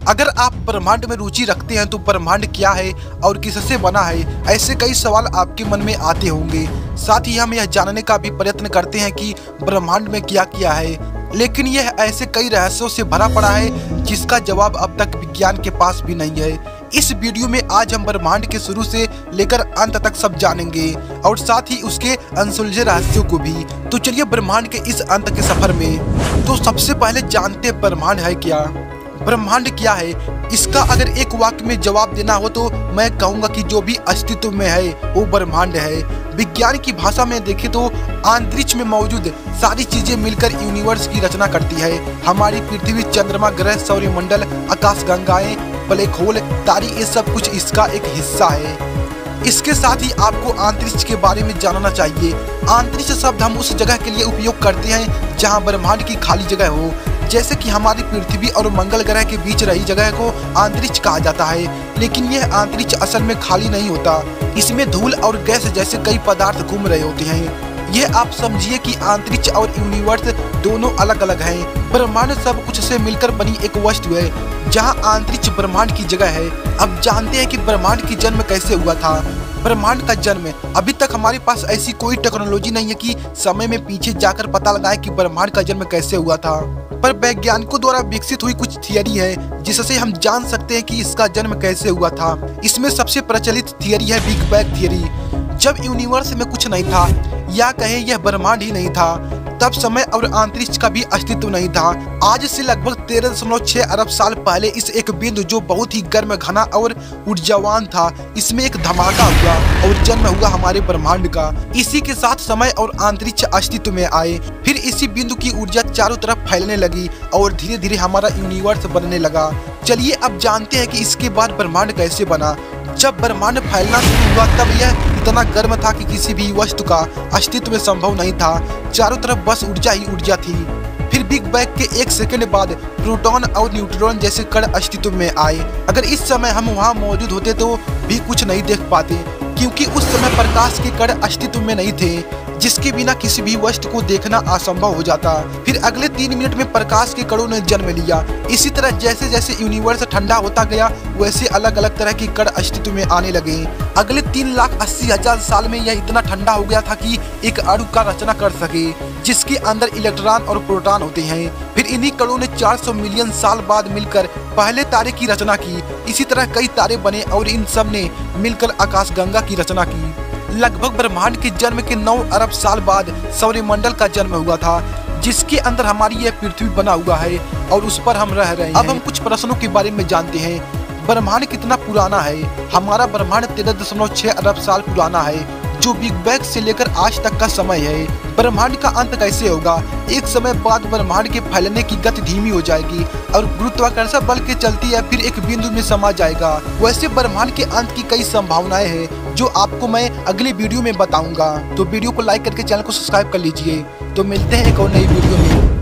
अगर आप ब्रह्मांड में रुचि रखते हैं तो ब्रह्मांड क्या है और किससे बना है, ऐसे कई सवाल आपके मन में आते होंगे। साथ ही हम यह जानने का भी प्रयत्न करते हैं कि ब्रह्मांड में क्या क्या है, लेकिन यह ऐसे कई रहस्यों से भरा पड़ा है जिसका जवाब अब तक विज्ञान के पास भी नहीं है। इस वीडियो में आज हम ब्रह्मांड के शुरू से लेकर अंत तक सब जानेंगे और साथ ही उसके अनसुलझे रहस्यों को भी। तो चलिए ब्रह्मांड के इस अंत के सफर में तो सबसे पहले जानते हैं ब्रह्मांड है क्या। ब्रह्मांड क्या है, इसका अगर एक वाक्य में जवाब देना हो तो मैं कहूँगा कि जो भी अस्तित्व में है वो ब्रह्मांड है। विज्ञान की भाषा में देखें तो अंतरिक्ष में मौजूद सारी चीजें मिलकर यूनिवर्स की रचना करती है। हमारी पृथ्वी, चंद्रमा, ग्रह, सौरमंडल, आकाशगंगाएं, ब्लैक होल, तारे, ये सब कुछ इसका एक हिस्सा है। इसके साथ ही आपको अंतरिक्ष के बारे में जानना चाहिए। अंतरिक्ष शब्द हम उस जगह के लिए उपयोग करते हैं जहां ब्रह्मांड की खाली जगह हो, जैसे कि हमारी पृथ्वी और मंगल ग्रह के बीच रही जगह को अंतरिक्ष कहा जाता है। लेकिन यह अंतरिक्ष असल में खाली नहीं होता, इसमें धूल और गैस जैसे कई पदार्थ घूम रहे होते हैं। यह आप समझिए कि अंतरिक्ष और यूनिवर्स दोनों अलग अलग हैं। ब्रह्मांड सब कुछ से मिलकर बनी एक वस्तु है जहां अंतरिक्ष ब्रह्मांड की जगह है। अब जानते हैं कि ब्रह्मांड की जन्म कैसे हुआ था। ब्रह्मांड का जन्म, अभी तक हमारे पास ऐसी कोई टेक्नोलॉजी नहीं है कि समय में पीछे जाकर पता लगाए कि ब्रह्मांड का जन्म कैसे हुआ था, पर वैज्ञानिकों द्वारा विकसित हुई कुछ थियरी है जिससे हम जान सकते हैं कि इसका जन्म कैसे हुआ था। इसमें सबसे प्रचलित थियरी है बिग बैंग थियरी। जब यूनिवर्स में कुछ नहीं था या कहें यह ब्रह्मांड ही नहीं था, तब समय और अंतरिक्ष का भी अस्तित्व नहीं था। आज से लगभग 13.6 अरब साल पहले इस एक बिंदु जो बहुत ही गर्म, घना और ऊर्जावान था, इसमें एक धमाका हुआ और जन्म हुआ हमारे ब्रह्मांड का। इसी के साथ समय और अंतरिक्ष अस्तित्व में आए। फिर इसी बिंदु की ऊर्जा चारों तरफ फैलने लगी और धीरे धीरे हमारा यूनिवर्स बनने लगा। चलिए अब जानते हैं कि इसके बाद ब्रह्मांड कैसे बना। जब ब्रह्मांड फैलना शुरू हुआ तब यह इतना गर्म था कि किसी भी वस्तु का अस्तित्व संभव नहीं था। चारों तरफ बस ऊर्जा ही ऊर्जा थी। फिर बिग बैंग के 1 सेकंड बाद प्रोटॉन और न्यूट्रॉन जैसे कण अस्तित्व में आए। अगर इस समय हम वहां मौजूद होते तो भी कुछ नहीं देख पाते, क्योंकि उस समय प्रकाश के कण अस्तित्व में नहीं थे, जिसके बिना किसी भी वस्तु को देखना असंभव हो जाता। फिर अगले 3 मिनट में प्रकाश के कणों ने जन्म लिया। इसी तरह जैसे जैसे यूनिवर्स ठंडा होता गया वैसे अलग अलग तरह के कण अस्तित्व में आने लगे। अगले 3,80,000 साल में यह इतना ठंडा हो गया था कि एक अणु का रचना कर सके जिसके अंदर इलेक्ट्रॉन और प्रोटॉन होते हैं। फिर इन्हीं कणों ने 400 मिलियन साल बाद मिलकर पहले तारे की रचना की। इसी तरह कई तारे बने और इन सब ने मिलकर आकाशगंगा की रचना की। लगभग ब्रह्मांड के जन्म के 9 अरब साल बाद सौरमंडल का जन्म हुआ था, जिसके अंदर हमारी यह पृथ्वी बना हुआ है और उस पर हम रह रहे हैं। अब हम कुछ प्रश्नों के बारे में जानते हैं। ब्रह्मांड कितना पुराना है। हमारा ब्रह्मांड 13.6 अरब साल पुराना है, जो बिग बैंग से लेकर आज तक का समय है। ब्रह्मांड का अंत कैसे होगा। एक समय बाद ब्रह्मांड के फैलने की गति धीमी हो जाएगी और गुरुत्वाकर्षण बल के चलते या फिर एक बिंदु में समा जाएगा। वैसे ब्रह्मांड के अंत की कई संभावनाएं हैं जो आपको मैं अगले वीडियो में बताऊंगा। तो वीडियो को लाइक करके चैनल को सब्सक्राइब कर लीजिए। तो मिलते हैं एक और नई वीडियो में।